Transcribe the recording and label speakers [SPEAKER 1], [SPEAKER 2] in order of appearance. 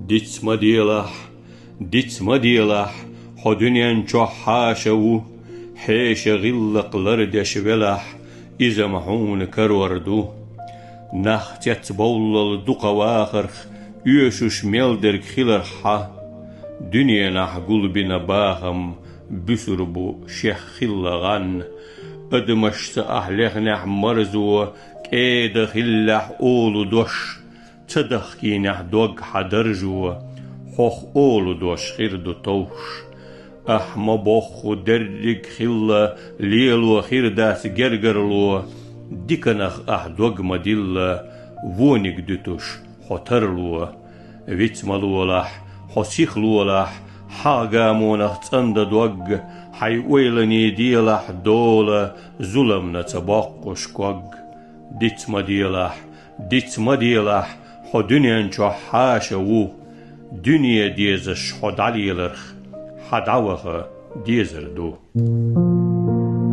[SPEAKER 1] ديتس مديلح حو دنيان چو حاشو حيش غلق لردش ولح إذا محون كروردو نختت بولل دوقا واخرخ يوشوش ميلدرك خيلر حا دنيا نح قلبنا باهم بسربو شيخ خلغان أدمشت أحلق نح مرزو كيد خلح أولو دوش تدخكي نح دوغ حدرجو خوخ أولو دوش خيردو توش أحما بوخو درق خلا ليلو خيرداس جرجرلو ديكنخ دوغ مديلا وونيك دوتوش حترلو ويتملولح حسيخلولح حاجة مونخ تند دوغ حي ويلني ديلح دولة ظلمنا تباقش كوغ ديت مديلح حو دنيا چو حاشو دنيا ديزش حد عليلرخ حدعوخ ديزر دو